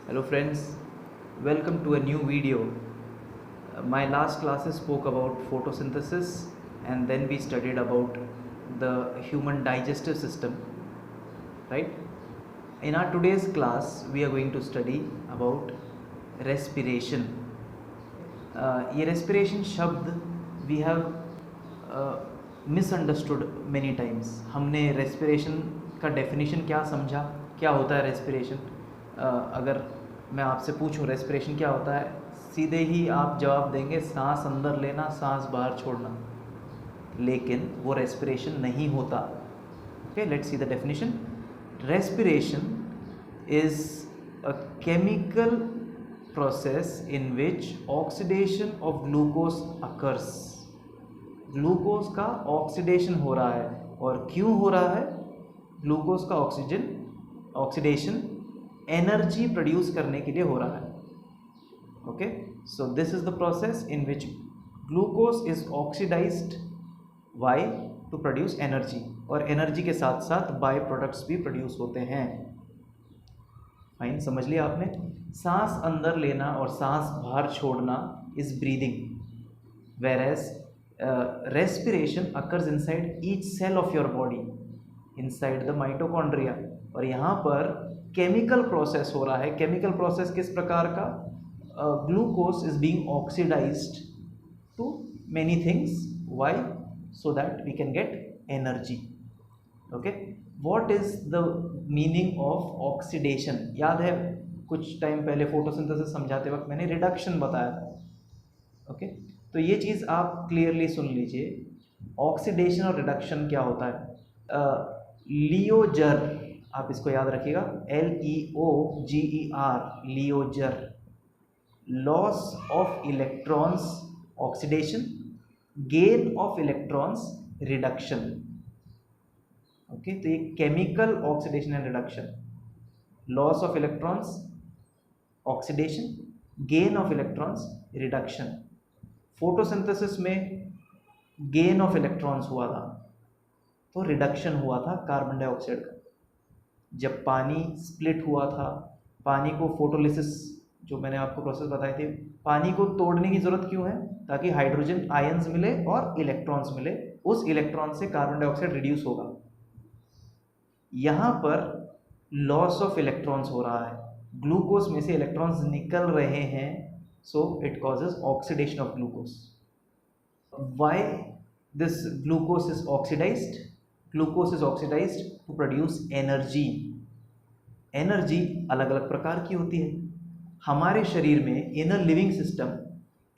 Hello friends, welcome to a new video. My last classes spoke about photosynthesis and then we studied about the human digestive system, right? In our today's class, we are going to study about respiration. ये respiration शब्द we have misunderstood many times. हमने respiration का definition क्या समझा, क्या होता है respiration? अगर मैं आपसे पूछूं respiration क्या होता है, सीधे ही आप जवाब देंगे सांस अंदर लेना, सांस बाहर छोड़ना, लेकिन वो respiration नहीं होता. Okay, let's see the definition. Respiration is a chemical process in which oxidation of glucose occurs. Glucose का ऑक्सीडेशन हो रहा है, और क्यों हो रहा है? ग्लूकोज का ऑक्सीडेशन एनर्जी प्रोड्यूस करने के लिए हो रहा है. Okay, so this is the process in which glucose is oxidised. Why? To produce energy, और एनर्जी के साथ साथ बाय प्रोडक्ट्स भी प्रोड्यूस होते हैं. फाइन, समझ लिया आपने. सांस अंदर लेना और सांस बाहर छोड़ना is breathing, whereas respiration occurs inside each cell of your body, inside the mitochondria. और यहाँ पर केमिकल प्रोसेस हो रहा है. केमिकल प्रोसेस किस प्रकार का? Glucose is being oxidised to many things. Why? So that we can get energy. Okay, what is the meaning of oxidation? याद है कुछ टाइम पहले फोटोसिंथेसिस समझाते वक्त मैंने रिडक्शन बताया था. ओके, तो ये चीज़ आप क्लियरली सुन लीजिए. ऑक्सीडेशन और रिडक्शन क्या होता है? लियोजर, आप इसको याद रखिएगा, LEOGER, LEOGER. Loss of electrons oxidation, gain of electrons reduction. Okay, तो ये chemical oxidation and reduction. Loss of electrons oxidation, gain of electrons reduction. Photosynthesis में गेन ऑफ इलेक्ट्रॉन्स हुआ था, तो रिडक्शन हुआ था कार्बन डाइऑक्साइड का. जब पानी स्प्लिट हुआ था, पानी को फोटोलिसिस, जो मैंने आपको प्रोसेस बताई थी, पानी को तोड़ने की ज़रूरत क्यों है? ताकि हाइड्रोजन आयंस मिले और इलेक्ट्रॉन्स मिले. उस इलेक्ट्रॉन से कार्बन डाइऑक्साइड रिड्यूस होगा. यहाँ पर लॉस ऑफ इलेक्ट्रॉन्स हो रहा है, ग्लूकोज में से इलेक्ट्रॉन्स निकल रहे हैं, so it causes oxidation of glucose. Why this glucose is oxidized? Glucose is oxidized to produce energy. Energy अलग अलग प्रकार की होती है. हमारे शरीर में in a living system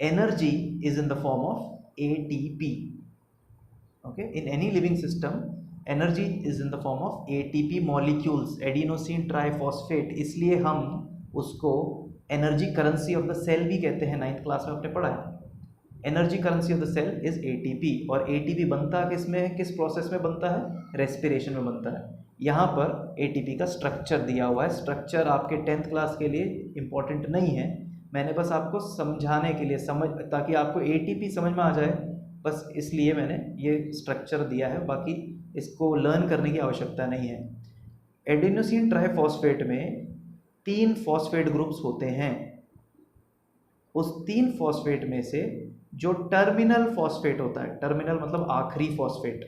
energy is in the form of ATP. Okay, in any living system energy is in the form of ATP molecules, adenosine triphosphate. इसलिए हम उसको energy currency of the cell भी कहते हैं. 9th class में आपने पढ़ा है. Energy currency of the cell is ATP. और ATP बनता किस में है, किस प्रोसेस में बनता है? रेस्पिरेशन में बनता है. यहाँ पर ATP का स्ट्रक्चर दिया हुआ है. स्ट्रक्चर आपके 10th क्लास के लिए इम्पॉर्टेंट नहीं है, मैंने बस आपको समझाने के लिए, ताकि आपको ATP समझ में आ जाए, बस इसलिए मैंने ये स्ट्रक्चर दिया है. बाकी इसको लर्न करने की आवश्यकता नहीं है. एडिनोसिन ट्राइफॉस्फेट में 3 फॉस्फेट ग्रुप्स होते हैं. उस 3 फॉस्फेट में से जो टर्मिनल फॉस्फेट होता है, टर्मिनल मतलब आखिरी फॉस्फेट,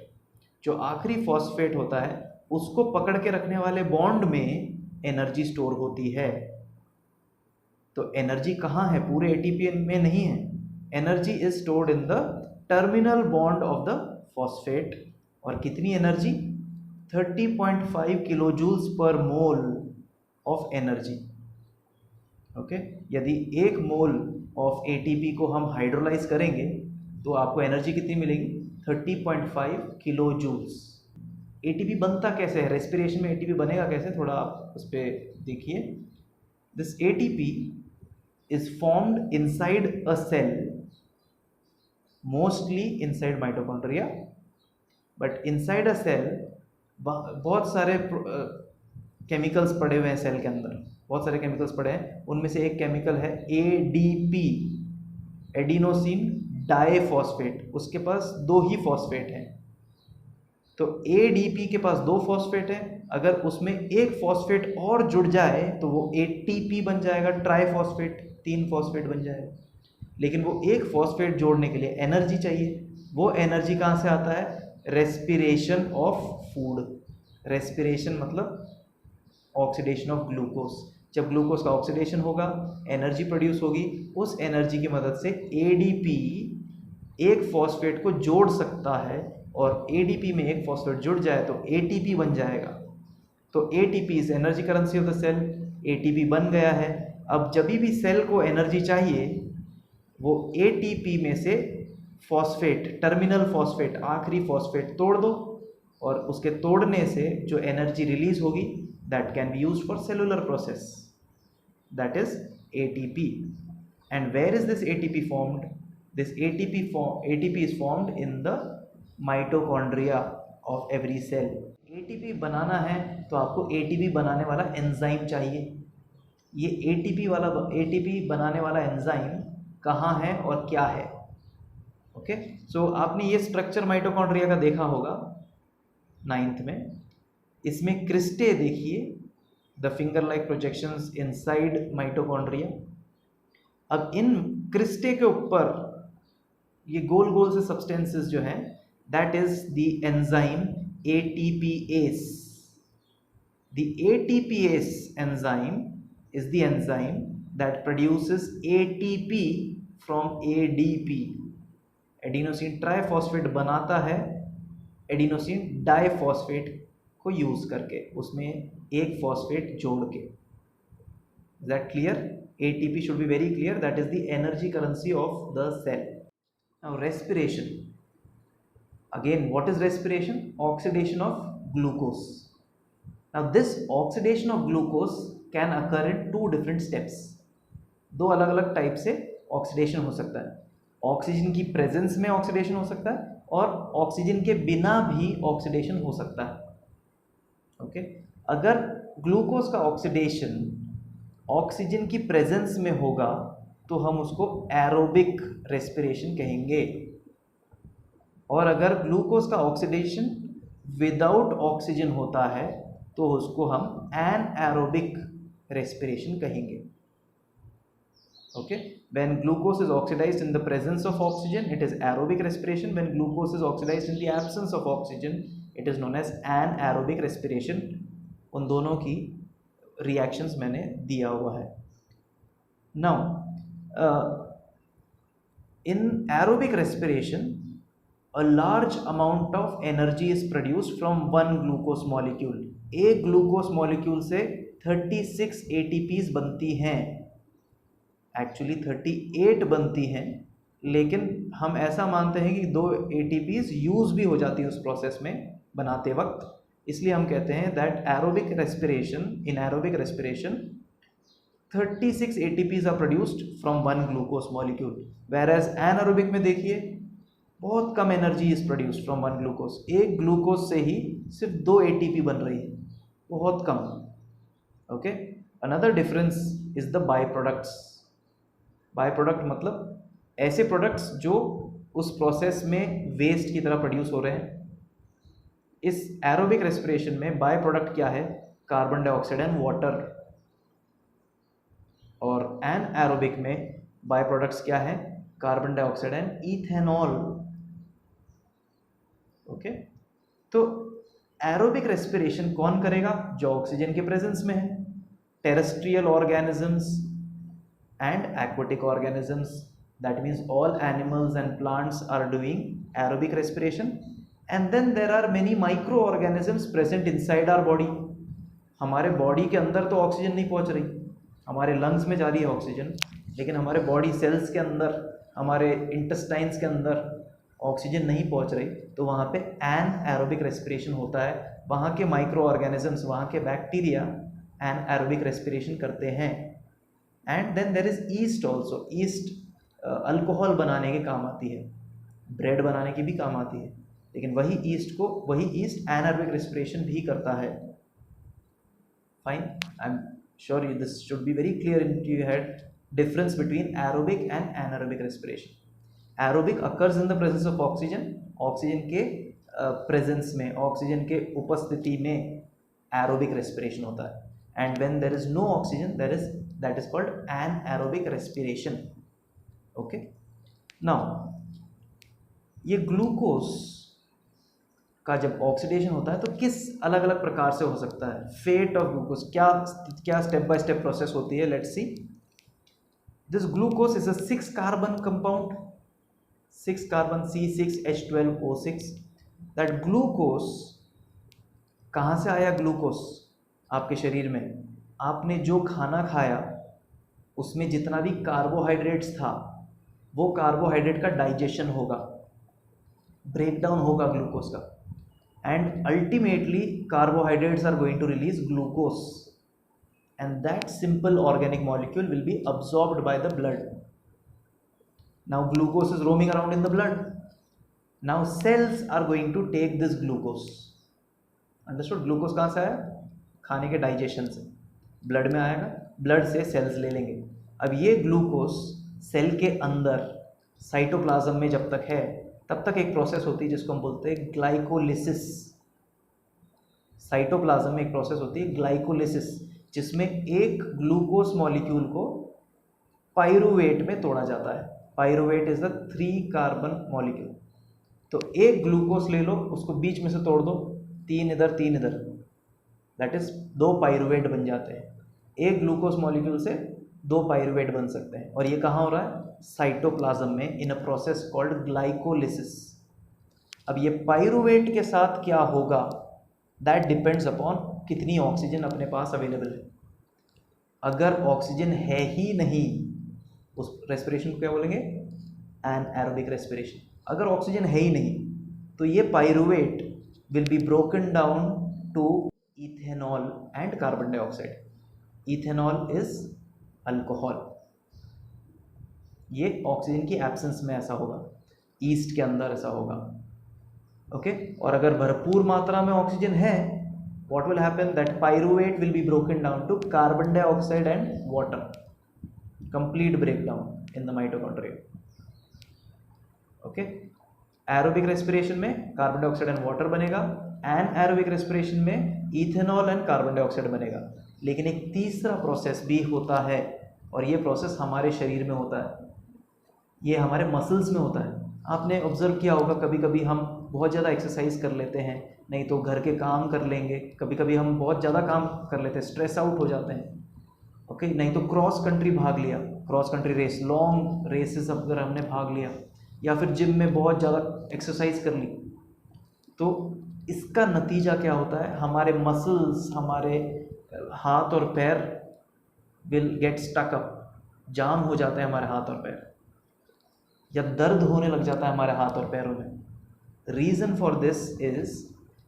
जो आखिरी फॉस्फेट होता है उसको पकड़ के रखने वाले बॉन्ड में एनर्जी स्टोर होती है. तो एनर्जी कहाँ है? पूरे ATP में नहीं है. Energy is stored in the terminal bond of the phosphate. और कितनी energy? 30.5 kilo joules per mole of energy. Okay, यदि 1 मोल ऑफ ATP को हम हाइड्रोलाइज करेंगे तो आपको एनर्जी कितनी मिलेगी? 30.5 किलो जूल्स. ATP बनता कैसे है? रेस्पिरेशन में ATP बनेगा कैसे? थोड़ा आप उस पर देखिए. This ATP is formed inside a cell, mostly inside mitochondria. But inside a cell बहुत सारे केमिकल्स पड़े हुए हैं सेल के अंदर. बहुत सारे केमिकल्स पड़े हैं. उनमें से एक केमिकल है ADP, एडिनोसिन डाइफॉस्फेट. उसके पास 2 ही फॉस्फेट हैं. तो ADP के पास 2 फॉस्फेट है, अगर उसमें एक फॉस्फेट और जुड़ जाए तो वो ATP बन जाएगा, ट्राइफॉस्फेट, 3 फॉस्फेट बन जाएगा। लेकिन वो एक फॉस्फेट जोड़ने के लिए एनर्जी चाहिए। वो एनर्जी कहाँ से आता है? Respiration of food. रेस्पिरेशन मतलब ऑक्सीडेशन ऑफ ग्लूकोज। जब ग्लूकोज का ऑक्सीडेशन होगा, एनर्जी प्रोड्यूस होगी, उस एनर्जी की मदद से ADP एक फॉस्फेट को जोड़ सकता है, और ADP में एक फॉस्फेट जुड़ जाए तो ATP बन जाएगा। तो ATP is energy currency of the cell. ATP बन गया है। अब जब भी सेल को एनर्जी चाहिए, वो ATP में से फॉस्फेट, टर्मिनल फॉस्फेट, आखिरी फॉस्फेट तोड़ दो, और उसके तोड़ने से जो एनर्जी रिलीज होगी, that can be used for cellular process, that is ATP. And where is this ATP formed? This ATP is formed in the mitochondria of every cell. ATP बनाना है तो आपको ATP बनाने वाला एंजाइम चाहिए। ये ATP बनाने वाला एंजाइम कहाँ है और क्या है? ओके, सो आपने ये स्ट्रक्चर माइटोकॉन्ड्रिया का देखा होगा 9th में। इसमें क्रिस्टे देखिए, the finger like projections inside mitochondria. अब इन क्रिस्टे के ऊपर ये गोल गोल से सब्सटेंसेस जो हैं, that is the enzyme ATPase. The ATPase enzyme is the enzyme that produces ATP from ADP. Adenosine triphosphate बनाता है एडिनोसिन डाइफॉस्फेट को यूज करके, उसमें एक फॉस्फेट जोड़ के। Is that clear? ATP should be very clear, that is the energy currency of the cell. Now respiration, again what is respiration? Oxidation of glucose. Now this oxidation of glucose can occur in 2 different steps. 2 अलग अलग type से oxidation हो सकता है। Oxygen की presence में oxidation हो सकता है, और ऑक्सीजन के बिना भी ऑक्सीडेशन हो सकता है। ओके, अगर ग्लूकोज का ऑक्सीडेशन ऑक्सीजन की प्रेजेंस में होगा तो हम उसको एरोबिक रेस्पिरेशन कहेंगे, और अगर ग्लूकोज का ऑक्सीडेशन विदाउट ऑक्सीजन होता है तो उसको हम एनएरोबिक रेस्पिरेशन कहेंगे। Okay, when glucose is oxidized in the presence of oxygen, it is aerobic respiration. When glucose is oxidized in the absence of oxygen, it is known as anaerobic respiration. उन दोनों की reactions मैंने दिया हुआ है। Now, in aerobic respiration, a large amount of energy is produced from one glucose molecule. एक glucose molecule से 36 ATPs बनती हैं। एक्चुअली 38 बनती हैं, लेकिन हम ऐसा मानते हैं कि 2 ATPs यूज भी हो जाती है उस प्रोसेस में बनाते वक्त, इसलिए हम कहते हैं that aerobic respiration, in aerobic respiration 36 ATPs are produced from one glucose molecule, whereas anaerobic में देखिए बहुत कम energy is produced from one glucose. एक ग्लूकोज से ही सिर्फ 2 ATP बन रही है, बहुत कम। Okay, another difference is the by products. By product मतलब ऐसे प्रोडक्ट्स जो उस प्रोसेस में वेस्ट की तरह प्रोड्यूस हो रहे हैं। इस एरोबिक रेस्पिरेशन में बाय प्रोडक्ट क्या है? Carbon dioxide and water. और एनएरोबिक में बाय प्रोडक्ट्स क्या है? Carbon dioxide and ethanol. Okay, तो एरोबिक रेस्पिरेशन कौन करेगा? जो ऑक्सीजन के प्रेजेंस में है। Terrestrial organisms and aquatic organisms, that means all animals and plants are doing aerobic respiration. And then there are many microorganisms present inside our body. हमारे body के अंदर तो ऑक्सीजन नहीं पहुंच रही, हमारे लंग्स में जा रही है ऑक्सीजन, लेकिन हमारे बॉडी सेल्स के अंदर, हमारे इंटेस्टाइन्स के अंदर ऑक्सीजन नहीं पहुंच रही, तो वहाँ पे एनएरोबिक रेस्पिरेशन होता है। वहाँ के माइक्रो ऑर्गेनिजम्स, वहाँ के बैक्टीरिया एनएरोबिक रेस्पिरेशन करते हैं। And then there is yeast also. Yeast alcohol बनाने के काम आती है, ब्रेड बनाने की भी काम आती है, लेकिन वही ईस्ट एनारोबिक रेस्पिरेशन भी करता है। Fine, I am sure you this should be very clear in your head, difference between aerobic and anaerobic respiration. Aerobic occurs in the presence of oxygen, oxygen के प्रेजेंस में, oxygen के उपस्थिति में aerobic respiration होता है। And when there is no oxygen that is called anaerobic respiration. Okay, now ये glucose का जब ऑक्सीडेशन होता है तो किस अलग अलग प्रकार से हो सकता है, फेट ऑफ ग्लूकोज क्या स्टेप बाय स्टेप प्रोसेस होती है, let's see. This glucose is a 6 carbon compound, 6 carbon C6H12O6। That glucose कहाँ से आया? ग्लूकोज आपके शरीर में आपने जो खाना खाया उसमें जितना भी कार्बोहाइड्रेट्स था वो कार्बोहाइड्रेट का डाइजेशन होगा, ब्रेकडाउन होगा ग्लूकोज का, and ultimately carbohydrates are going to release glucose, and that simple organic molecule will be absorbed by the blood. Now glucose is roaming around in the blood, now cells are going to take this glucose. Understood? Glucose कहाँ से आया? खाने के digestion से, blood में आएगा, blood से sales ले लेंगे। अब ये ग्लूकोज सेल के अंदर साइटोप्लाज्म में जब तक है तब तक एक प्रोसेस होती है जिसको हम बोलते हैं ग्लाइकोलिसिस। साइटोप्लाज्म में एक प्रोसेस होती है ग्लाइकोलिसिस, जिसमें एक ग्लूकोज मॉलिक्यूल को पाइरुवेट में तोड़ा जाता है। Pyruvate is the 3 carbon molecule. तो एक ग्लूकोज ले लो, उसको बीच में से तोड़ दो, 3 इधर 3 इधर, दैट इज 2 पाइरुवेट बन जाते हैं। एक ग्लूकोज मॉलिक्यूल से 2 पाइरुवेट बन सकते हैं, और ये कहाँ हो रहा है? साइटोप्लाज्म में, in a process called glycolysis. अब ये पाइरुवेट के साथ क्या होगा, दैट डिपेंड्स अपॉन कितनी ऑक्सीजन अपने पास अवेलेबल है। अगर ऑक्सीजन है ही नहीं, उस रेस्पिरेशन को क्या बोलेंगे? Anaerobic respiration. अगर ऑक्सीजन है ही नहीं तो ये pyruvate will be broken down to ethanol and carbon dioxide. Ethanol is alcohol. ये ऑक्सीजन की एब्सेंस में ऐसा होगा, ईस्ट के अंदर ऐसा होगा। ओके, और अगर भरपूर मात्रा में ऑक्सीजन है, what will happen? That pyruvate will be broken down to carbon dioxide and water. Complete breakdown in the mitochondria. Okay, aerobic respiration में कार्बन डाइऑक्साइड एंड वाटर बनेगा, एनएरोबिक रेस्पिरेशन में इथेनॉल एंड कार्बन डाइऑक्साइड बनेगा। लेकिन एक तीसरा process भी होता है, और ये प्रोसेस हमारे शरीर में होता है, ये हमारे मसल्स में होता है। आपने ऑब्जर्व किया होगा, कभी कभी हम बहुत ज़्यादा एक्सरसाइज कर लेते हैं, नहीं तो घर के काम कर लेंगे, कभी कभी हम बहुत ज़्यादा काम कर लेते हैं, स्ट्रेस आउट हो जाते हैं। ओके, नहीं तो क्रॉस कंट्री भाग लिया, cross country race, long races अगर हमने भाग लिया, या फिर जिम में बहुत ज़्यादा एक्सरसाइज कर ली, तो इसका नतीजा क्या होता है? हमारे मसल्स, हमारे हाथ और पैर विल गेट स्टक अप, जाम हो जाते हैं हमारे हाथ और पैर, या दर्द होने लग जाता है हमारे हाथ और पैरों में। Reason for this is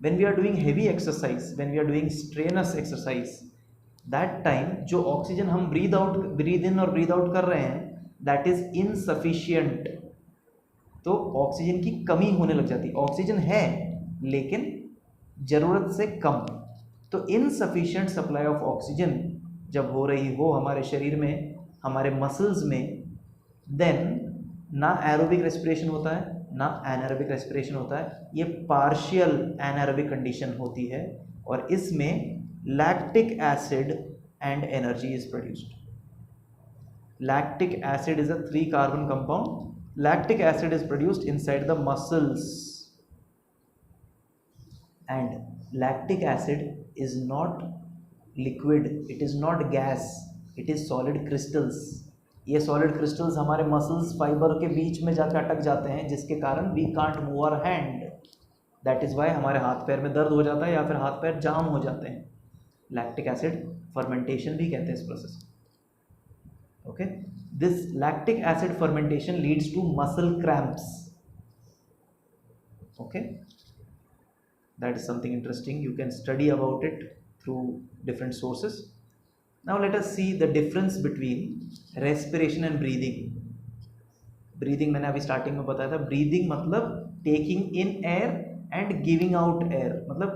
when we are doing heavy exercise, when we are doing strenuous exercise, that time जो ऑक्सीजन हम breathe in और breathe out कर रहे हैं, that is insufficient। तो ऑक्सीजन की कमी होने लग जाती है। ऑक्सीजन है लेकिन ज़रूरत से कम। तो इनसफिशिएंट सप्लाई ऑफ ऑक्सीजन जब हो रही हो हमारे शरीर में, हमारे मसल्स में, देन ना एरोबिक रेस्पिरेशन होता है ना एनारोबिक रेस्पिरेशन होता है। ये पार्शियल एनारोबिक कंडीशन होती है, और इसमें lactic acid and energy is produced. Lactic acid is a 3 carbon compound. Lactic acid is produced inside the muscles, and lactic acid is not liquid, it is not gas, it is solid crystals। ये solid crystals हमारे muscles fibre के बीच में जाकर अटक जाते हैं, जिसके कारण we can't move our hand. That is why हमारे हाथ पैर में दर्द हो जाता है या फिर हाथ पैर जाम हो जाते हैं। लैक्टिक एसिड फर्मेंटेशन भी कहते हैं इस प्रोसेस को। Okay, this lactic acid fermentation leads to muscle cramps. Okay, that is something interesting, you can study about it through different sources. Now let us see the difference between respiration and breathing. Breathing मैंने अभी starting में बताया था, breathing मतलब taking in air and giving out air, मतलब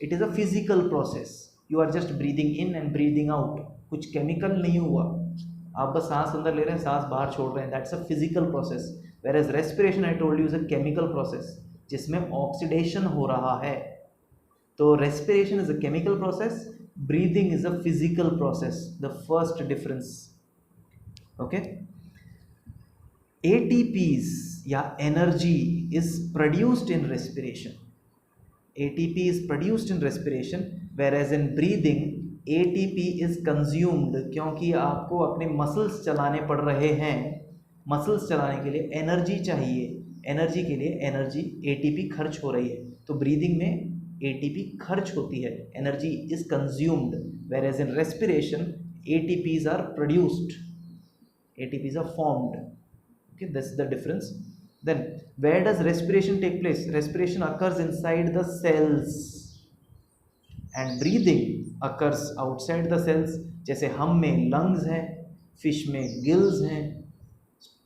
it is a physical process, you are just breathing in and breathing out, कुछ chemical नहीं हुआ, आप बस सांस अंदर ले रहे हैं, सांस बाहर छोड़ रहे हैं, that's a physical process, whereas respiration I told you is a chemical process, जिसमें ऑक्सीडेशन हो रहा है। तो respiration is a chemical process, breathing is a physical process, the first difference. Okay, ATPs या energy is produced in respiration, ATP is produced in respiration, whereas in breathing ATP is consumed, क्योंकि आपको अपने muscles चलाने पड़ रहे हैं, muscles चलाने के लिए एनर्जी चाहिए, एनर्जी के लिए एनर्जी ATP खर्च हो रही है। तो ब्रीदिंग में ATP खर्च होती है, energy is consumed, whereas in respiration ATPs are produced, ATPs are formed। Okay, that's the difference. Then where does respiration take place? Respiration occurs inside the cells and breathing occurs outside the cells। जैसे हम में lungs हैं, fish में gills हैं,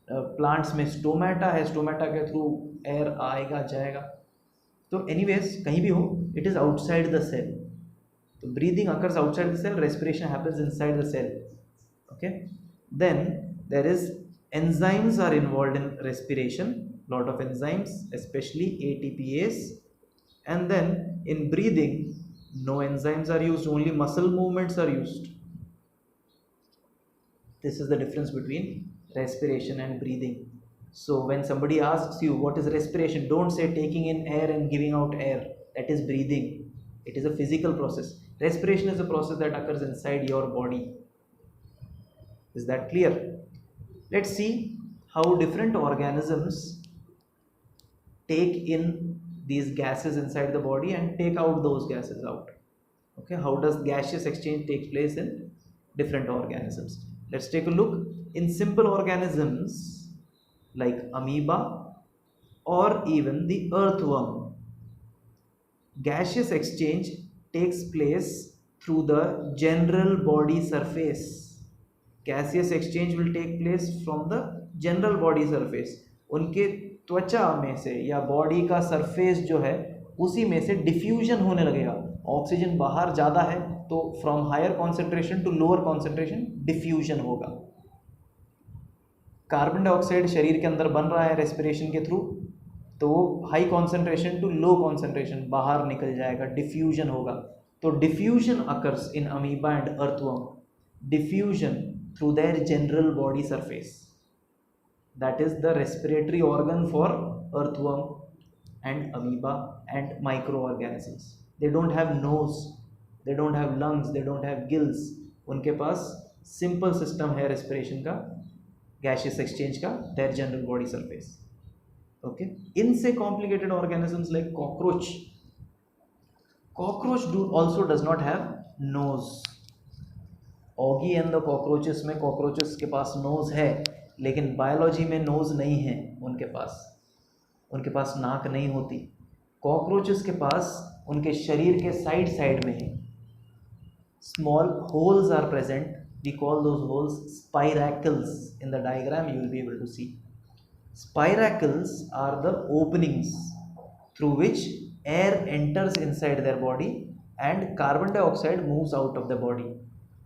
plants में stomata है, stomata के through air आएगा जाएगा। तो एनीवेज कहीं भी हो, it is outside the cell. तो breathing occurs outside the cell, respiration happens inside the cell. Okay, then there is enzymes are involved in respiration, lot of enzymes, especially ATPase, and then in breathing no enzymes are used, only muscle movements are used। this is the difference between respiration and breathing। so when somebody asks you what is respiration, don't say taking in air and giving out air, that is breathing, it is a physical process। respiration is a process that occurs inside your body। is that clear? Let's see how different organisms take in these gases inside the body and take out those gases out। Okay, how does gaseous exchange take place in different organisms? Let's take a look. In simple organisms like amoeba or even the earthworm, gaseous exchange takes place through the general body surface। gaseous exchange will take place from the general body surface। उनके त्वचा में से या body का surface जो है उसी में से डिफ्यूजन होने लगेगा। ऑक्सीजन बाहर ज़्यादा है तो from higher concentration to lower concentration diffusion होगा। कार्बन डाइऑक्साइड शरीर के अंदर बन रहा है रेस्पिरेशन के थ्रू, तो high concentration to low concentration बाहर निकल जाएगा, डिफ्यूजन होगा। तो diffusion occurs in amoeba and earthworm, diffusion through their general body surface, that is the respiratory organ for earthworm and amoeba and microorganisms। they don't have nose, they don't have lungs, they don't have gills, उनके पास simple system है respiration का, gaseous exchange का, their general body surface। okay, इनसे complicated organisms like cockroach, cockroach also does not have nose। Oggy and the cockroaches में cockroaches के पास nose है, लेकिन biology में नोज़ नहीं है उनके पास नाक नहीं होती। कॉकरोचेस के पास उनके शरीर के साइड साइड में है small holes are present, we call those holes spiracles. In the diagram you will be able to see spiracles are the openings through which air enters inside their body and carbon dioxide moves out of the body.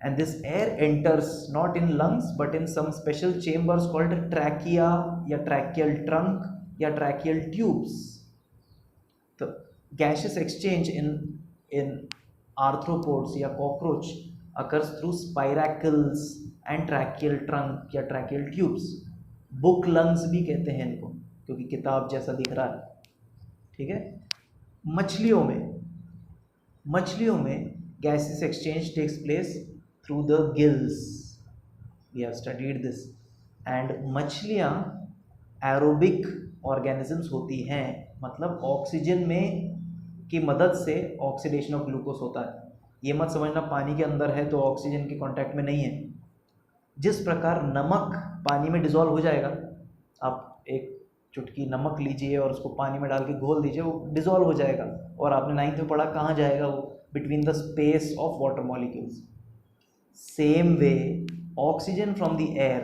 and this air enters not in lungs but in some special chambers called trachea या tracheal trunk या tracheal tubes। तो gaseous exchange in arthropods या cockroach occurs through spiracles and tracheal trunk या tracheal tubes। book lungs भी कहते हैं इनको क्योंकि किताब जैसा दिख रहा है, ठीक है। मछलियों में gaseous exchange takes place through the gills, we have studied this। and मछलियाँ एरोबिक ऑर्गेनिजम्स होती हैं, मतलब ऑक्सीजन में की मदद से ऑक्सीडेशन ऑफ ग्लूकोज होता है। ये मत समझना पानी के अंदर है तो ऑक्सीजन के कांटेक्ट में नहीं है। जिस प्रकार नमक पानी में डिज़ोल्व हो जाएगा, आप एक चुटकी नमक लीजिए और उसको पानी में डाल के घोल दीजिए, वो डिज़ोल्व हो जाएगा, और आपने 9th में पढ़ा कहाँ जाएगा वो, between the space of water molecules. Same way oxygen from the air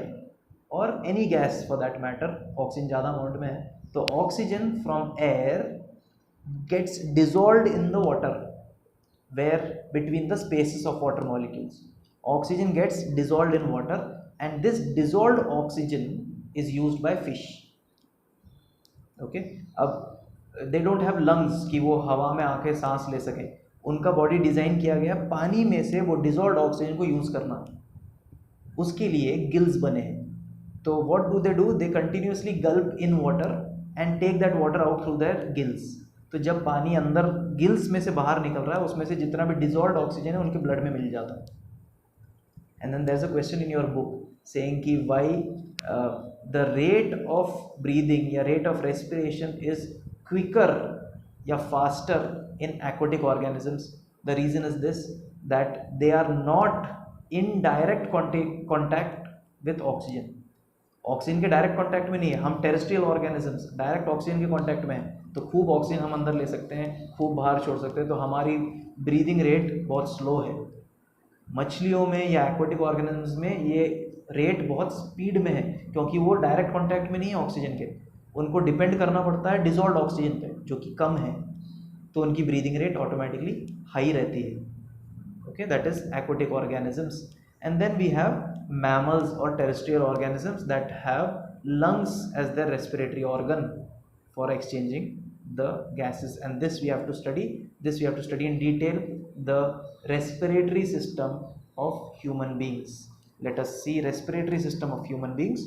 और any gas for that matter, oxygen ज़्यादा अमाउंट में है तो oxygen from air gets dissolved in the water where between the spaces of water molecules oxygen gets dissolved in water, and this dissolved oxygen is used by fish। okay, अब they don't have lungs कि वो हवा में आके सांस ले सकें, उनका बॉडी डिज़ाइन किया गया पानी में से वो डिजॉल्व ऑक्सीजन को यूज़ करना, उसके लिए गिल्स बने हैं। तो what do they continuously gulp in water and take that water out through their gills. तो जब पानी अंदर गिल्स में से बाहर निकल रहा है, उसमें से जितना भी डिजॉल्व ऑक्सीजन है उनके ब्लड में मिल जाता है। And then there is a question in your book saying कि why the rate of breathing या rate of respiration is quicker या faster in aquatic organisms. The reason is this, that they are not in direct contact with oxygen. Oxygen के direct contact में नहीं है, हम terrestrial organisms direct oxygen के contact में हैं, तो खूब ऑक्सीजन हम अंदर ले सकते हैं, खूब बाहर छोड़ सकते हैं, तो हमारी ब्रीदिंग रेट बहुत स्लो है। मछलियों में या एक्वाटिक ऑर्गेनिजम्स में ये रेट बहुत स्पीड में है, क्योंकि वो डायरेक्ट कांटेक्ट में नहीं है ऑक्सीजन के, उनको डिपेंड करना पड़ता है डिजॉल्व ऑक्सीजन पे जो कि कम है, तो उनकी ब्रीदिंग रेट ऑटोमेटिकली हाई रहती है। Okay, that is aquatic organisms. And then we have mammals और terrestrial organisms that have lungs as their respiratory organ for exchanging the gases, and this we have to study in detail, the respiratory system of human beings. Let us see respiratory system of human beings.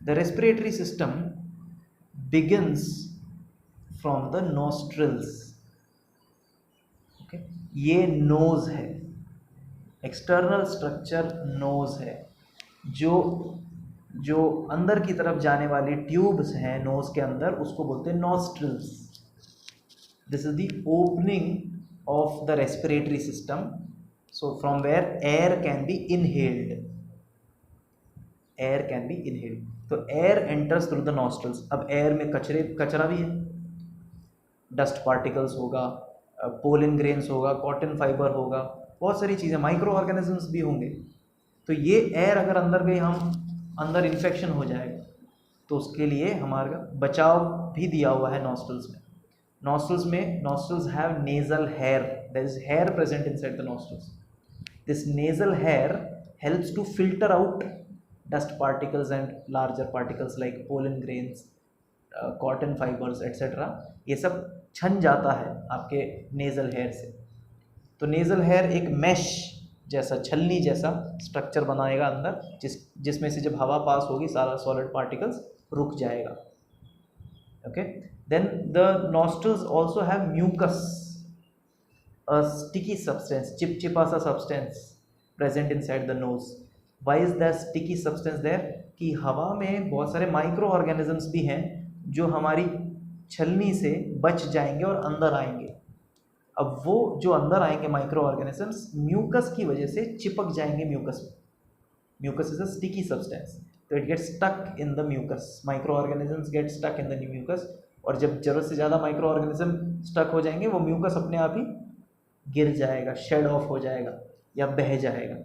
The respiratory system begins from the nostrils. Okay, ये nose है, external structure knows है, जो अंदर की तरफ जाने वाली tubes हैं नोज के अंदर, उसको बोलते हैं nostrils. This is the opening of the respiratory system, so from where air can be inhaled, तो air enters through the nostrils. अब एयर में कचरा भी है, डस्ट पार्टिकल्स होगा, पोलन ग्रेन्स होगा, कॉटन फाइबर होगा, बहुत सारी चीज़ें, माइक्रो ऑर्गेनिजम्स भी होंगे। तो ये एयर अगर अंदर गई, हम अंदर इन्फेक्शन हो जाएगा, तो उसके लिए हमारा बचाव भी दिया हुआ है नॉस्ट्रल्स में। Nostrils have nasal hair, there is hair present inside the nostrils. This nasal hair helps to filter out dust particles and larger particles like pollen grains, cotton fibres etcetera, ये सब छन जाता है आपके नेजल हेयर से। तो nasal hair एक mash जैसा, छलनी जैसा स्ट्रक्चर बनाएगा अंदर, जिसमें से जब हवा पास होगी सारा सॉलिड पार्टिकल्स रुक जाएगा। Okay, then the nostrils also have mucus, a sticky substance, चिपचिपा सा substance present inside the nose. Why is that sticky substance there? कि हवा में बहुत सारे माइक्रो ऑर्गेनिजम्स भी हैं जो हमारी छलनी से बच जाएंगे और अंदर आएंगे। अब वो जो अंदर आएंगे माइक्रो ऑर्गेनिजम्स, म्यूकस की वजह से चिपक जाएंगे म्यूकस में। Mucus is a sticky substance, so it gets stuck in the mucus, micro organisms get stuck in the mucus, और जब जरूरत से ज़्यादा माइक्रो ऑर्गेनिज्म स्टक हो जाएंगे, वो म्यूकस अपने आप ही गिर जाएगा, शेड ऑफ हो जाएगा या बह जाएगा।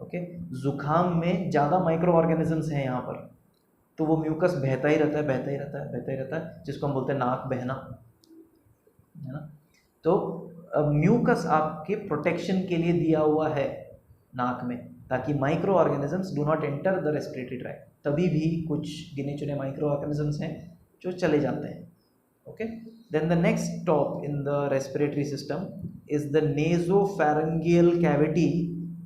ओके, जुकाम में ज़्यादा माइक्रो ऑर्गेनिजम्स हैं यहाँ पर, तो वो म्यूकस बहता ही रहता है, जिसको हम बोलते हैं नाक बहना, है ना। तो म्यूकस आपके प्रोटेक्शन के लिए दिया हुआ है नाक में, ताकि micro organisms do not enter the respiratory tract. तभी भी कुछ गिने चुने माइक्रो ऑर्गेनिजम्स हैं जो चले जाते हैं। Okay, then the next stop in the respiratory system is the nasopharyngeal cavity,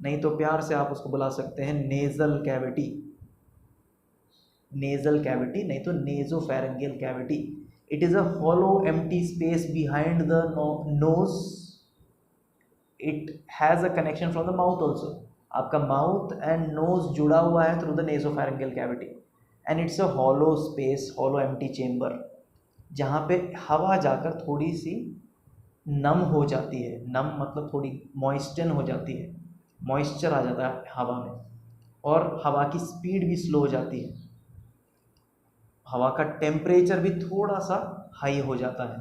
नहीं तो प्यार से आप उसको बुला सकते हैं नेजल कैविटी, नहीं तो नेजोफैरिंजियल cavity. It is a hollow empty space behind the nose. It has a connection from the mouth also. आपका mouth and nose जुड़ा हुआ है through the nasopharyngeal cavity, and it's a hollow space, hollow empty chamber, जहाँ पे हवा जाकर थोड़ी सी नम हो जाती है। नम मतलब थोड़ी मॉइस्चर हो जाती है, मॉइस्चर आ जाता है हवा में, और हवा की स्पीड भी स्लो हो जाती है, हवा का टेम्परेचर भी थोड़ा सा हाई हो जाता है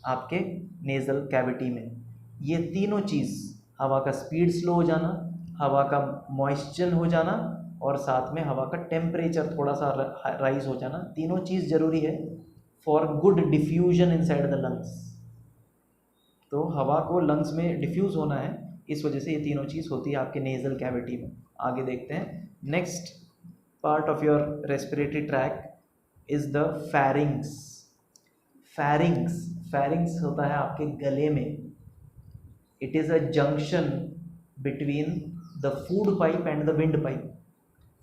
आपके नेज़ल कैविटी में। ये तीनों चीज़, हवा का स्पीड स्लो हो जाना, हवा का मॉइस्चर हो जाना, और साथ में हवा का टेम्परेचर थोड़ा सा राइज हो जाना, तीनों चीज़ ज़रूरी है for good diffusion inside the lungs. तो हवा को लंग्स में डिफ्यूज़ होना है, इस वजह से ये तीनों चीज़ होती है आपके नेज़ल कैविटी में। आगे देखते हैं, next part of your respiratory tract is the pharynx. Pharynx, pharynx होता है आपके गले में। It is a junction between the food pipe and the wind pipe.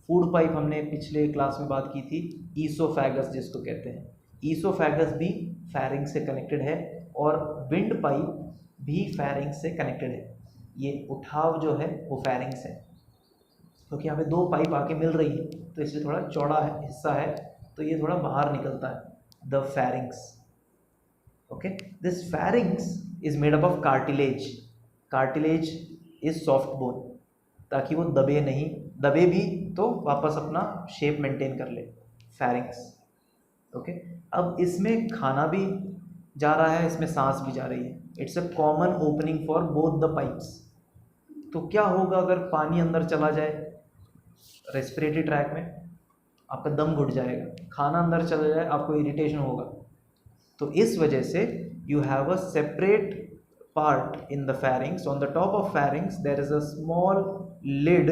Food pipe हमने पिछले क्लास में बात की थी, ईसोफेगस जिसको कहते हैं। ईसोफेगस भी फेरिंग्स से कनेक्टेड है और विंड पाइप भी फेरिंग्स से कनेक्टेड है। ये उठाव जो है वो फेरिंग्स है, क्योंकि यहाँ पे दो पाइप आके मिल रही है तो इसलिए थोड़ा चौड़ा हिस्सा है, तो ये थोड़ा बाहर निकलता है, the pharynx. Okay, this pharynx is made up of cartilage. Cartilage is soft bone, ताकि वो दबे नहीं, दबे भी तो वापस अपना शेप मेंटेन कर ले, फेरिंग्स। ओके, अब इसमें खाना भी जा रहा है, इसमें सांस भी जा रही है। It's a common opening for both the pipes. तो क्या होगा अगर पानी अंदर चला जाए रेस्पिरेटरी ट्रैक में, आपका दम घुट जाएगा। खाना अंदर चला जाए आपको इरिटेशन होगा। तो इस वजह से you have a separate part in the pharynx. On the top of pharynx there is a small lid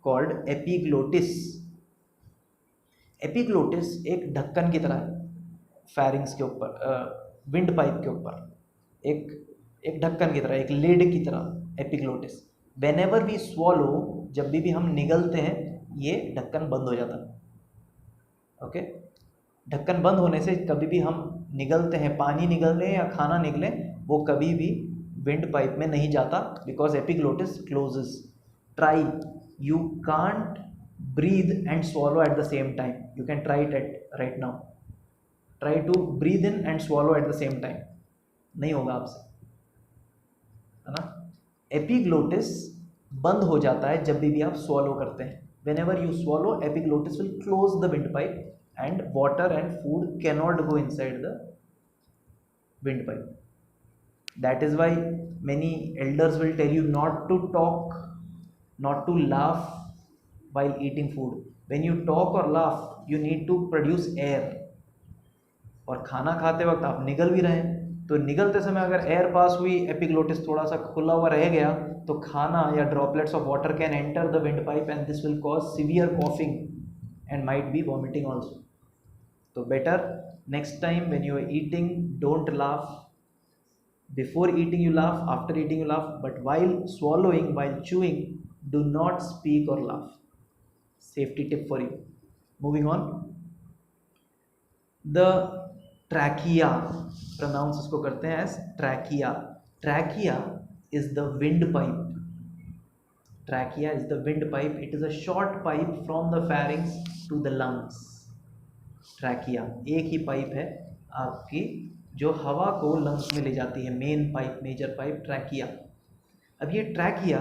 called epiglottis. epiglottis एक ढक्कन की तरह है pharynx के ऊपर, विंड पाइप के ऊपर एक ढक्कन की तरह, एक लिड की तरह epiglottis. whenever we swallow, जब भी हम निगलते हैं ये ढक्कन बंद हो जाता है। ओके, ढक्कन बंद होने से कभी भी हम निगलते हैं, पानी निगले या खाना निकले, वो कभी भी विंड पाइप में नहीं जाता, because epiglottis closes. Try, you can't breathe and swallow at the same time. You can try it at right now. Try to breathe in and swallow at the same time, नहीं होगा आपसे, है ना। Epiglottis बंद हो जाता है जब भी आप स्वॉलो करते हैं। When ever you swallow, epiglottis will close the wind pipe and water and food cannot go inside the windpipe. That is why many elders will tell you not to talk, not to laugh while eating food. When you talk or laugh, you need to produce air. और खाना खाते वक्त आप निगल भी रहे हैं, तो निगलते समय अगर एयर पास हुई, एपिग्लोटिस थोड़ा सा खुला हुआ रह गया, तो खाना या droplets of water can enter the wind pipe and this will cause severe coughing and might be vomiting also. So better next time when you are eating, don't laugh. Before eating you laugh, after eating you laugh, but while swallowing, while chewing, do not speak or laugh. Safety tip for you. Moving on, the trachea, pronounce इसको करते हैं as trachea. Trachea is the wind pipe. Trachea is the wind pipe. It is a short pipe from the pharynx to the lungs. Trachea एक ही pipe है आपकी जो हवा को lungs में ले जाती है, main pipe, major pipe trachea. अब ये ट्रैकिया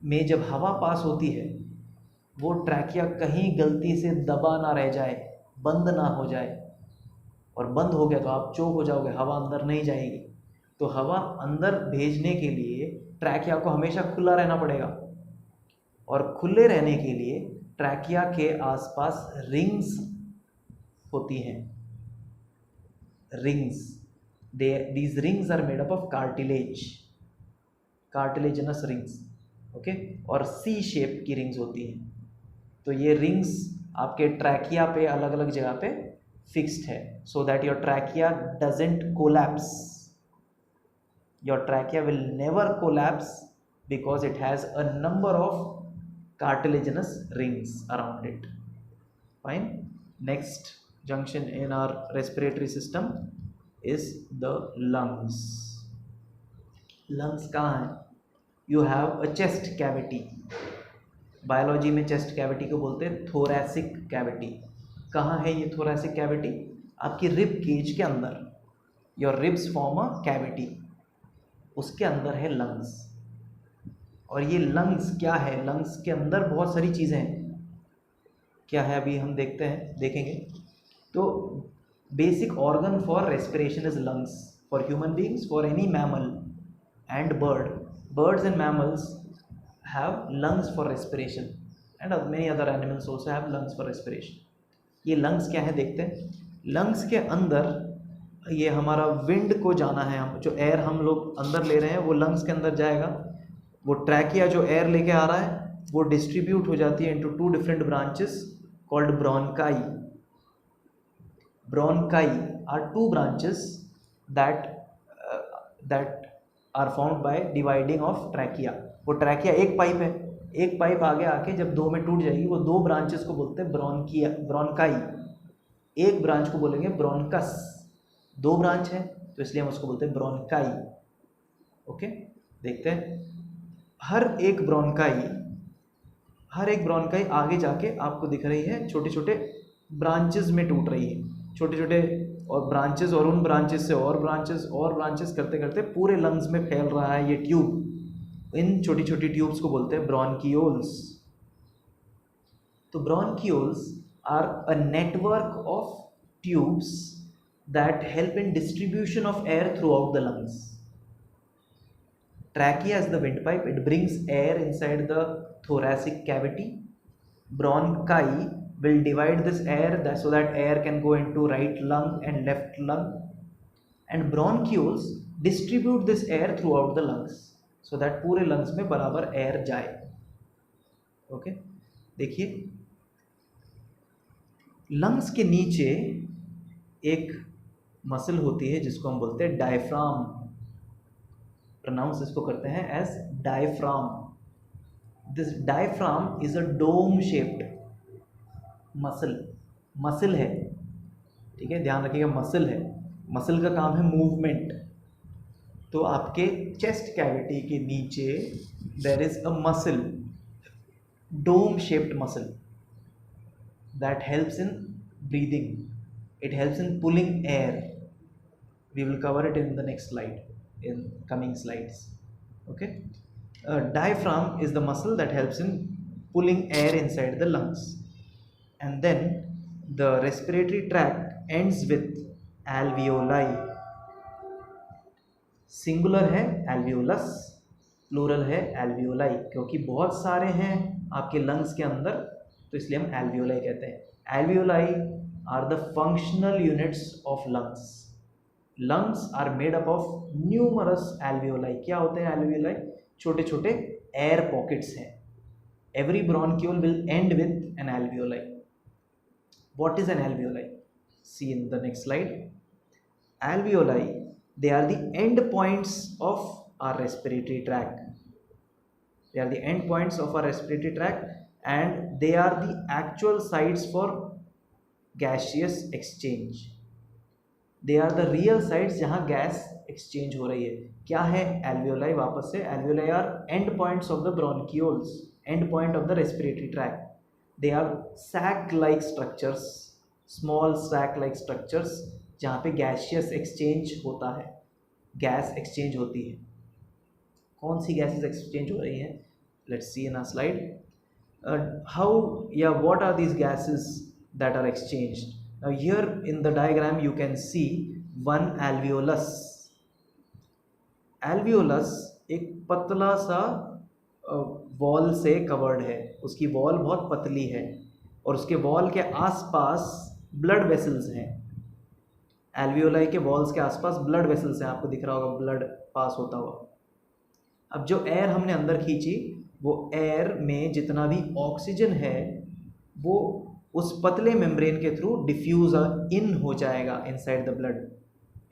में जब हवा पास होती है, वो ट्रैकिया कहीं गलती से दबा ना रह जाए, बंद ना हो जाए, और बंद हो गया तो आप चोक हो जाओगे, हवा अंदर नहीं जाएगी। तो हवा अंदर भेजने के लिए ट्रैकिया को हमेशा खुला रहना पड़ेगा, और खुले रहने के लिए ट्रैकिया के आसपास रिंग्स होती हैं। Rings, these rings are made up of cartilage, cartilaginous rings. Okay, और सी शेप की रिंग्स होती हैं। तो ये रिंग्स आपके ट्रैकिया पे अलग अलग जगह पे फिक्स्ड है, so that your trachea doesn't collapse. Your trachea will never collapse because it has a number of cartilaginous rings around it. Fine. Next junction in our respiratory system is the lungs. Lungs कहाँ है? You have a chest cavity. Biology में chest cavity को बोलते हैं thoracic cavity. कहाँ है ये thoracic cavity? आपकी रिब केज के अंदर. Your ribs form a cavity. उसके अंदर है lungs. और ये लंग्स क्या है? लंग्स के अंदर बहुत सारी चीज़ें हैं। क्या है अभी हम देखेंगे। तो basic organ for respiration is lungs for human beings, for any mammal and bird. Birds and mammals have lungs for respiration and many other animals also have lungs for respiration. ये लंग्स क्या है देखते हैं. Lungs के अंदर ये हमारा wind को जाना है, हम जो एयर हम लोग अंदर ले रहे हैं वो लंग्स के अंदर जाएगा. वो ट्रैकिया जो एयर लेके आ रहा है वो डिस्ट्रीब्यूट हो जाती है into 2 different branches called bronchi. Bronchi are two branches that that are formed by dividing of trachea. वो ट्रैकिया एक पाइप है, एक पाइप आगे आके जब दो में टूट जाएगी, वो दो ब्रांचेस को बोलते हैं ब्रोंकिया, ब्रोंकाई. एक ब्रांच को बोलेंगे ब्रोंकस. दो ब्रांच है तो इसलिए हम उसको बोलते हैं ब्रोंकाई. ओके, देखते हैं. हर एक ब्रोंकाई आगे जाके आपको दिख रही है छोटे छोटे ब्रांचेस में टूट रही है, छोटे छोटे और ब्रांचेस, और उन ब्रांचेस से और ब्रांचेस करते करते पूरे लंग्स में फैल रहा है ये ट्यूब. इन छोटी छोटी ट्यूब्स को बोलते हैं ब्रोंकियोल्स. तो bronchioles are a network of tubes that help in distribution of air throughout the lungs. Trachea is the windpipe. It brings air inside the thoracic cavity. Bronchi will divide this air so that air can go into right lung and left lung. And bronchioles distribute this air throughout the lungs so that पूरे lungs में बराबर air जाए. Okay? देखिए, lungs के नीचे एक muscle होती है जिसको हम बोलते हैं डायफ्राम. प्रोनाउंस इसको करते हैं as diaphragm. This diaphragm is a dome shaped muscle है. ठीक है, ध्यान रखिएगा, मसल है. मसल का काम है मूवमेंट. तो आपके चेस्ट कैविटी के नीचे there is a muscle, dome shaped muscle, that helps in breathing. It helps in pulling air. We will cover it in the next slide, in coming slides. Okay, diaphragm is the muscle that helps in pulling air inside the lungs. And then the respiratory tract ends with alveoli. Singular है alveolus, plural है alveoli. क्योंकि बहुत सारे हैं आपके lungs के अंदर, तो इसलिए हम alveoli कहते हैं. Alveoli are the functional units of lungs. Lungs are made up of numerous alveoli. क्या होते हैं alveoli? छोटे छोटे air pockets हैं. Every bronchiole will end with an alveoli. What is an alveoli? See in the next slide. Alveoli, they are the end points of our respiratory tract. They are the end points of our respiratory tract, and they are the actual sites for gaseous exchange. They are the real sites जहाँ gas exchange हो रही है. क्या है alveoli? वापस से, alveoli are end points of the bronchioles, end point of the respiratory tract. They are sac like structures, small sac like structures, जहाँ पे गैसियस एक्सचेंज होता है, गैस एक्सचेंज होती है. कौन सी गैसेस एक्सचेंज हो रही हैं? Let's see in a slide. How या what are these gases that are exchanged? Now here in the diagram you can see one alveolus. Alveolus एक पतला सा वॉल से कवर्ड है. उसकी वॉल बहुत पतली है और उसके वॉल के आसपास ब्लड वेसल्स हैं. एल्वियोलाई के वॉल्स के आसपास ब्लड वेसल्स हैं. आपको दिख रहा होगा ब्लड पास होता हुआ. अब जो एयर हमने अंदर खींची, वो एयर में जितना भी ऑक्सीजन है वो उस पतले मेम्ब्रेन के थ्रू डिफ्यूज इन हो जाएगा inside the blood.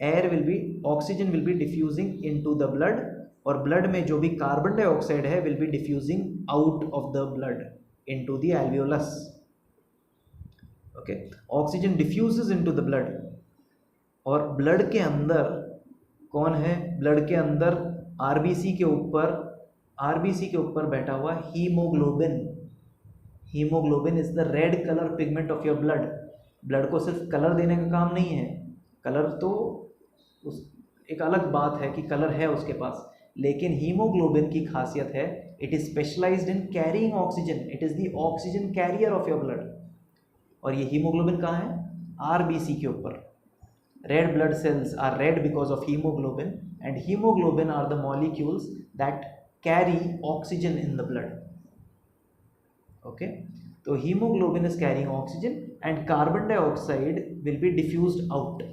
Air will be, oxygen will be diffusing into the blood, और ब्लड में जो भी कार्बन डाइऑक्साइड है will be diffusing out of the blood into the alveolus. Okay, oxygen diffuses into the blood. और blood के अंदर कौन है? ब्लड के अंदर आरबीसी के ऊपर बैठा हुआ haemoglobin. Haemoglobin is the red colour pigment of your blood. Blood को सिर्फ कलर देने का काम नहीं है. कलर तो एक अलग बात है कि कलर है उसके पास, लेकिन हीमोग्लोबिन की खासियत है, it is specialised in carrying oxygen. It is the oxygen carrier of your blood. और ये हीमोग्लोबिन कहाँ है? आरबीसी के ऊपर. Red blood cells are red because of haemoglobin, and haemoglobin are the molecules that carry oxygen in the blood. Okay, तो hemoglobin is carrying oxygen and carbon dioxide will be diffused out.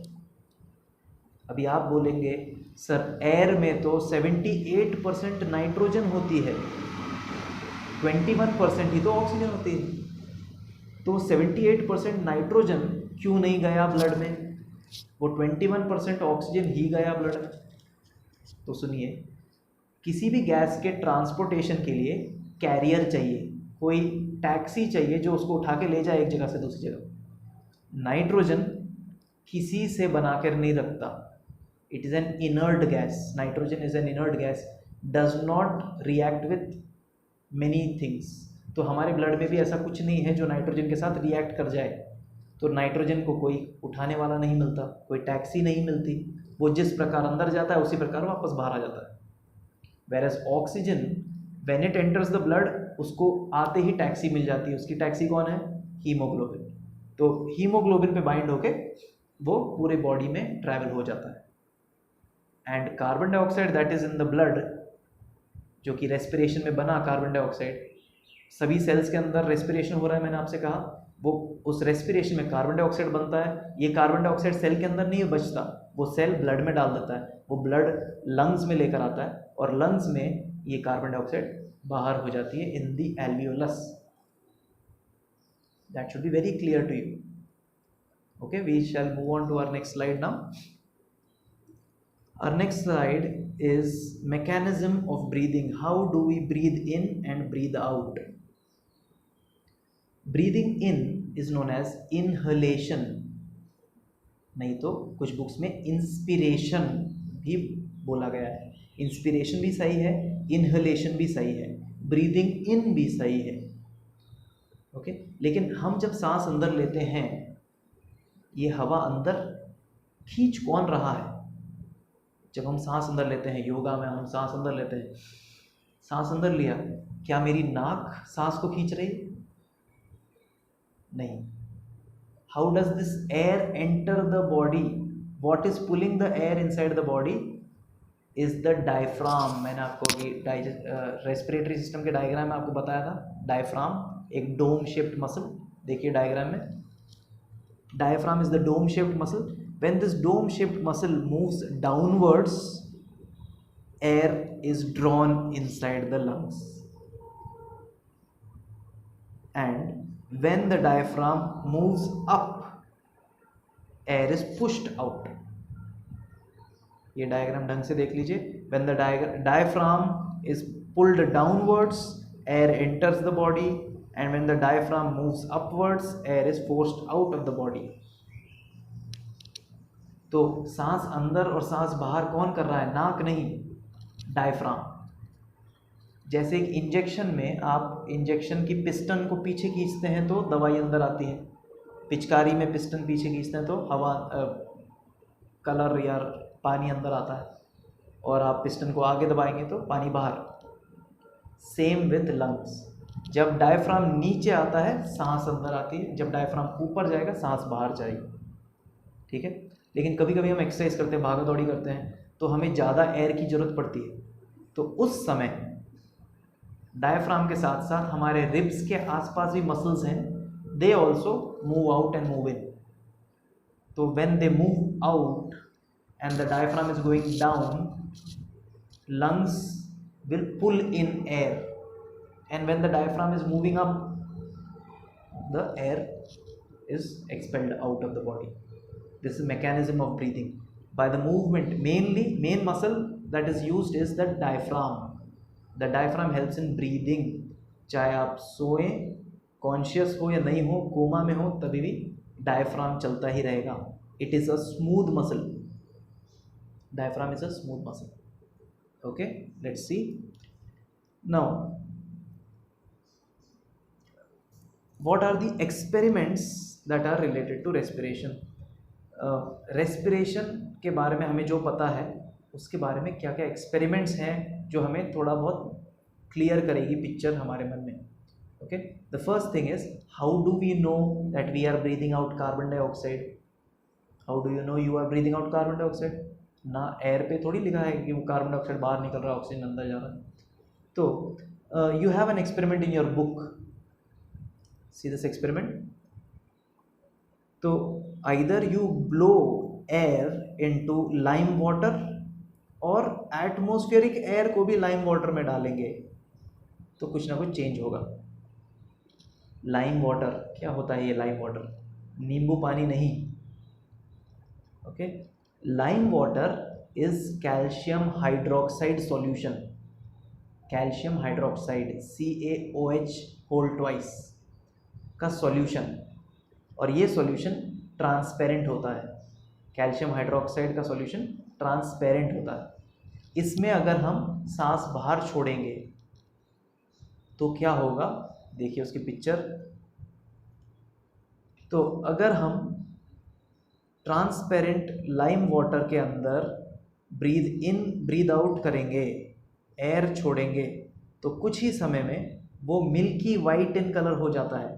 अभी आप बोलेंगे sir air में तो 78% nitrogen होती है, 21% ही तो oxygen होती है. तो 78% नाइट्रोजन क्यों नहीं गया ब्लड में? वो 21% ऑक्सीजन ही गया ब्लड में। तो सुनिए, किसी भी गैस के ट्रांसपोर्टेशन के लिए कैरियर चाहिए, कोई टैक्सी चाहिए जो उसको उठा के ले जाए एक जगह से दूसरी जगह। नाइट्रोजन किसी से बनाकर नहीं रखता, it is an inert gas. Nitrogen is an inert gas, does not react with many things. तो हमारे ब्लड में भी ऐसा कुछ नहीं है जो नाइट्रोजन के साथ रिएक्ट कर जाए। तो नाइट्रोजन को कोई उठाने वाला नहीं मिलता, कोई टैक्सी नहीं मिलती, वो जिस प्रकार अंदर जाता है उसी प्रकार वापस बाहर आ जाता है। Whereas oxygen when it enters the blood, उसको आते ही टैक्सी मिल जाती है। उसकी टैक्सी कौन है? हीमोग्लोबिन। तो हीमोग्लोबिन पे बाइंड होके वो पूरे बॉडी में ट्रैवल हो जाता है। And carbon dioxide that is in the blood, जो कि रेस्पिरेशन में बना कार्बन डाइऑक्साइड, सभी सेल्स के अंदर रेस्पिरेशन हो रहा है, मैंने आपसे कहा, वो उस रेस्पिरेशन में कार्बन डाइऑक्साइड बनता है। ये कार्बन डाइऑक्साइड सेल के अंदर नहीं बचता, वो सेल ब्लड में डाल देता है, वो ब्लड लंग्स में लेकर आता है और लंग्स में ये कार्बन डाइऑक्साइड बाहर हो जाती है in the alveolus. That should be very clear to you. Okay, we shall move on to our next slide now. Our next slide is mechanism of breathing. How do we breathe in and breathe out? Breathing in is known as inhalation, नहीं तो कुछ books में inspiration भी बोला गया है। Inspiration भी सही है, इनहेलेशन भी सही है, ब्रीदिंग इन भी सही है। ओके, लेकिन हम जब सांस अंदर लेते हैं, ये हवा अंदर खींच कौन रहा है? जब हम सांस अंदर लेते हैं, योगा में हम सांस अंदर लेते हैं, सांस अंदर लिया, क्या मेरी नाक सांस को खींच रही? नहीं। How does this air enter the body? What is pulling the air inside the body is the diaphragm. मैंने आपको रेस्पिरेटरी सिस्टम के डायग्राम में आपको बताया था, डायफ्राम एक डोम शेप्ड मसल, देखिए डायग्राम में, diaphragm is the dome shaped muscle. When this dome shaped muscle moves downwards, air is drawn inside the lungs, and when the diaphragm moves up, air is pushed out. ये diagram ढंग से देख लीजिए। When the diaphragm is pulled downwards, air enters the body, and when the diaphragm moves upwards, air is forced out of the body. तो सांस अंदर और सांस बाहर कौन कर रहा है? नाक नहीं, डायफ्राम। जैसे एक इंजेक्शन में आप इंजेक्शन की पिस्टन को पीछे खींचते हैं तो दवाई अंदर आती है, पिचकारी में पिस्टन पीछे खींचते हैं तो हवा कलर या पानी अंदर आता है, और आप पिस्टन को आगे दबाएंगे तो पानी बाहर। सेम विथ लंग्स, जब डायफ्राम नीचे आता है सांस अंदर आती है, जब डायफ्राम ऊपर जाएगा सांस बाहर जाएगी। ठीक है, लेकिन कभी कभी हम एक्सरसाइज करते हैं, भागा दौड़ी करते हैं, तो हमें ज़्यादा एयर की ज़रूरत पड़ती है, तो उस समय डायफ्राम के साथ साथ हमारे रिब्स के आसपास भी मसल्स हैं, they also move out and move in. तो when they move out and the diaphragm is going down, lungs will pull in air, and when the diaphragm is moving up, the air is expelled out of the body. This is mechanism of breathing by the movement. Main muscle that is used is the diaphragm. The diaphragm helps in breathing. चाहे आप सोए, conscious हो या नहीं हो, coma में हो, तभी भी डायफ्राम चलता ही रहेगा। It is a smooth muscle. Diaphragm is a smooth muscle. Okay, let's see. Now, what are the experiments that are related to respiration? Respiration के बारे में हमें जो पता है, उसके बारे में क्या क्या एक्सपेरिमेंट्स हैं जो हमें थोड़ा बहुत क्लियर करेगी पिक्चर हमारे मन में। Okay, the first thing is, how do we know that we are breathing out carbon dioxide? How do you know you are breathing out carbon dioxide? ना एयर पे थोड़ी लिखा है कि वो कार्बन डाइऑक्साइड बाहर निकल रहा है, ऑक्सीजन अंदर जा रहा है। तो you have an experiment in your book, see this experiment. तो either you blow air into lime water, और एटमॉस्फेरिक एयर को भी लाइम वाटर में डालेंगे तो कुछ ना कुछ चेंज होगा। लाइम वाटर क्या होता है? ये लाइम वाटर, नींबू पानी नहीं। Okay, lime water is calcium hydroxide solution, calcium hydroxide CaOH whole twice का सॉल्यूशन, और ये सॉल्यूशन ट्रांसपेरेंट होता है। कैल्शियम हाइड्रोक्साइड का सॉल्यूशन ट्रांसपेरेंट होता है। इसमें अगर हम सांस बाहर छोड़ेंगे तो क्या होगा, देखिए उसकी पिक्चर। तो अगर हम ट्रांसपेरेंट लाइम वाटर के अंदर ब्रीद इन ब्रीद आउट करेंगे, एयर छोड़ेंगे, तो कुछ ही समय में वो मिल्की वाइट इन कलर हो जाता है,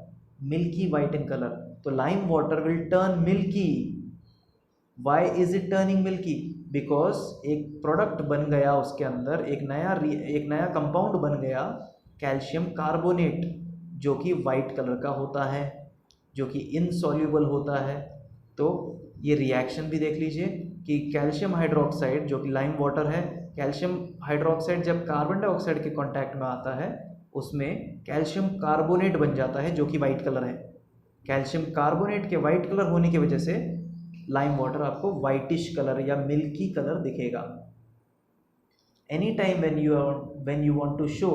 मिल्की वाइट इन कलर। तो lime water will turn milky. Why is it turning milky? Because एक प्रोडक्ट बन गया उसके अंदर, एक नया कंपाउंड बन गया, कैल्शियम कार्बोनेट, जो कि वाइट कलर का होता है, जो कि इनसॉल्यूबल होता है। तो ये रिएक्शन भी देख लीजिए कि कैल्शियम हाइड्रोक्साइड जो कि लाइम वाटर है, कैल्शियम हाइड्रोक्साइड जब कार्बन डाइऑक्साइड के कांटेक्ट में आता है उसमें कैल्शियम कार्बोनेट बन जाता है जो कि वाइट कलर है। कैल्शियम कार्बोनेट के वाइट कलर होने की वजह से लाइम वाटर आपको वाइटिश कलर या मिल्की कलर दिखेगा। Any time when you want to show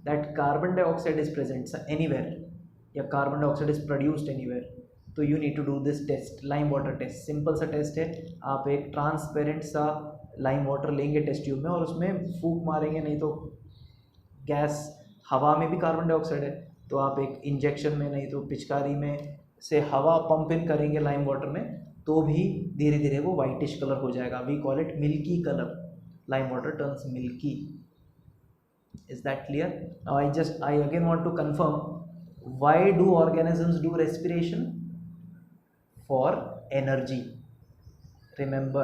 that carbon dioxide is present anywhere या carbon dioxide is produced anywhere, तो you need to do this test, lime water test. Simple सा test है, आप एक transparent सा lime water लेंगे test tube में और उसमें फूंक मारेंगे, नहीं तो गैस, हवा में भी कार्बन डाइऑक्साइड है, तो आप एक इंजेक्शन में नहीं तो पिचकारी में से हवा पंप इन करेंगे लाइम वाटर में, तो भी धीरे धीरे वो वाइटिश कलर हो जाएगा। We call it milky colour, lime water turns milky. Is that clear? Now I again want to confirm, why do organisms do respiration? For energy. Remember,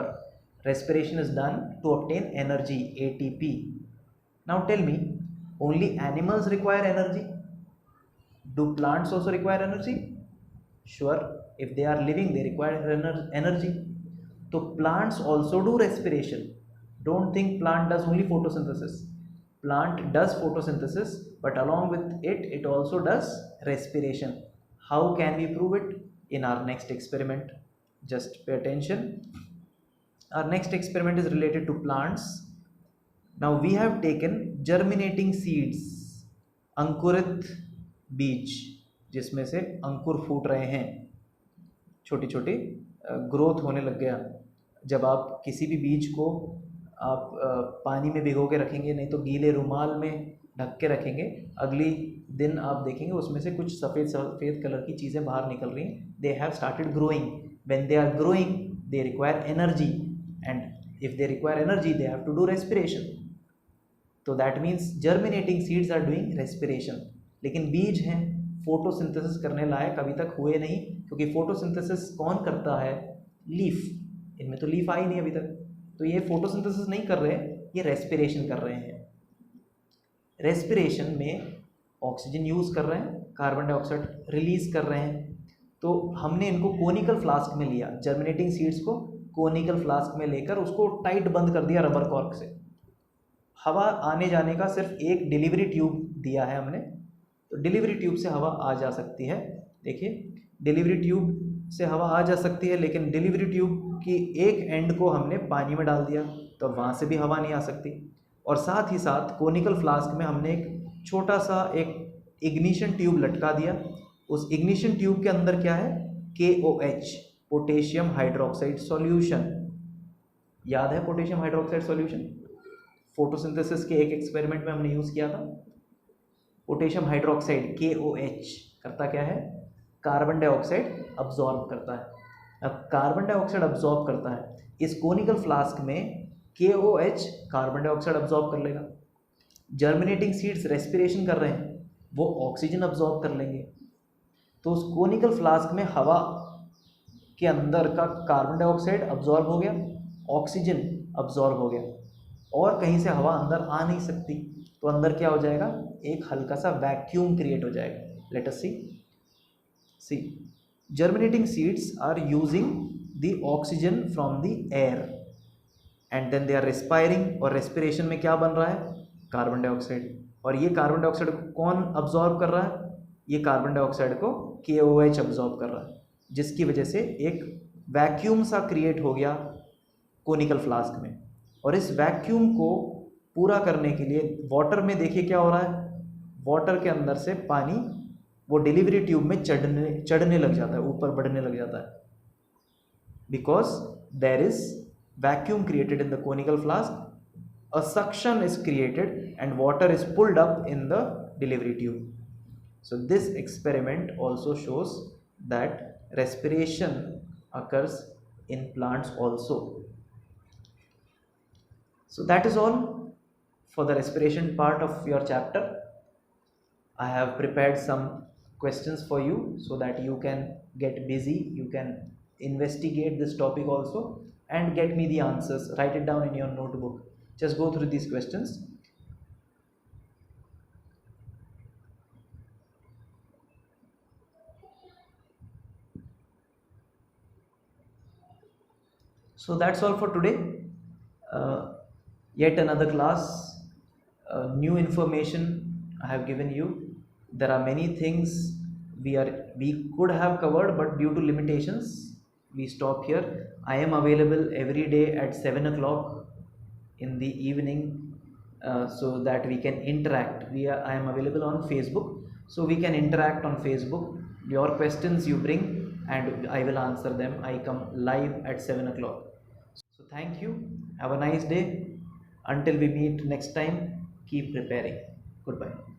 respiration is done to obtain energy, ATP. Now tell me, only animals require energy? Do plants also require energy? Sure, if they are living they require energy. So plants also do respiration. Don't think plant does only photosynthesis. Plant does photosynthesis, but along with it also does respiration. How can we prove it? In our next experiment. Just pay attention. Our next experiment is related to plants. Now we have taken germinating seeds, अंकुरित बीज, जिसमें से अंकुर फूट रहे हैं, छोटी छोटी growth होने लग गया। जब आप किसी भी बीज को आप पानी में भिगो के रखेंगे, नहीं तो गीले रुमाल में ढक के रखेंगे, अगली दिन आप देखेंगे उसमें से कुछ सफ़ेद सफ़ेद कलर की चीज़ें बाहर निकल रही हैं। They have started growing. When they are growing they require energy, and if they require energy they have to do respiration. तो that means germinating seeds are doing respiration. लेकिन बीज हैं, फोटोसिंथेसिस करने लायक अभी तक हुए नहीं, क्योंकि फोटोसिंथेसिस कौन करता है? लीफ। इनमें तो लीफ आई नहीं अभी तक, तो ये फोटोसिंथेसिस नहीं कर रहे हैं, ये रेस्पिरेशन कर रहे हैं। रेस्पिरेशन में ऑक्सीजन यूज़ कर रहे हैं, कार्बन डाइऑक्साइड रिलीज़ कर रहे हैं। तो हमने इनको कोनिकल फ्लास्क में लिया, जर्मिनेटिंग सीड्स को कोनिकल फ्लास्क में लेकर उसको टाइट बंद कर दिया रबर कॉर्क से। हवा आने जाने का सिर्फ एक डिलीवरी ट्यूब दिया है हमने, तो डिलीवरी ट्यूब से हवा आ जा सकती है। देखिए, डिलीवरी ट्यूब से हवा आ जा सकती है, लेकिन डिलीवरी ट्यूब की एक एंड को हमने पानी में डाल दिया, तो वहाँ से भी हवा नहीं आ सकती। और साथ ही साथ कोनिकल फ्लास्क में हमने एक छोटा सा एक इग्निशन ट्यूब लटका दिया। उस इग्निशन ट्यूब के अंदर क्या है? KOH, potassium hydroxide solution. याद है पोटेशियम हाइड्रोक्साइड सॉल्यूशन? फोटोसिंथेसिस के एक एक्सपेरिमेंट में हमने यूज़ किया था। पोटेशियम हाइड्रोक्साइड KOH करता क्या है? कार्बन डाइऑक्साइड अब्जॉर्ब करता है। अब कार्बन डाइऑक्साइड अब्जॉर्ब करता है, इस कोनिकल फ्लास्क में KOH कार्बन डाइऑक्साइड अब्जॉर्ब कर लेगा। जर्मिनेटिंग सीड्स रेस्पिरेशन कर रहे हैं, वो ऑक्सीजन अब्जॉर्ब कर लेंगे। तो उस कोनिकल फ्लास्क में हवा के अंदर का कार्बन डाइऑक्साइड अब्जॉर्ब हो गया, ऑक्सीजन अब्जॉर्ब हो गया, और कहीं से हवा अंदर आ नहीं सकती। तो अंदर क्या हो जाएगा? एक हल्का सा वैक्यूम क्रिएट हो जाएगा। Let us see germinating seeds are using the oxygen from the air and then they are respiring, और respiration में क्या बन रहा है? Carbon dioxide. और ये कार्बन डाइऑक्साइड को कौन अब्जॉर्ब कर रहा है? ये कार्बन डाइऑक्साइड को KOH अब्जॉर्ब कर रहा है। जिसकी वजह से एक वैक्यूम सा क्रिएट हो गया कोनिकल फ्लास्क में। और इस वैक्यूम को पूरा करने के लिए वाटर में देखिए क्या हो रहा है, वाटर के अंदर से पानी वो डिलीवरी ट्यूब में चढ़ने लग जाता है, ऊपर बढ़ने लग जाता है, because there is vacuum created in the conical flask, a suction is created and water is pulled up in the delivery tube. So this experiment also shows that respiration occurs in plants also. So that is all for the respiration part of your chapter. I have prepared some questions for you so that you can get busy, you can investigate this topic also and get me the answers. Write it down in your notebook. Just go through these questions. So that's all for today. Yet another class, new information I have given you. There are many things we could have covered, but due to limitations we stop here. I am available every day at 7 o'clock in the evening, so that we can interact. I am available on Facebook, so we can interact on Facebook. Your questions you bring and I will answer them. I come live at 7 o'clock. So thank you, have a nice day. Until we meet next time, keep preparing. Goodbye.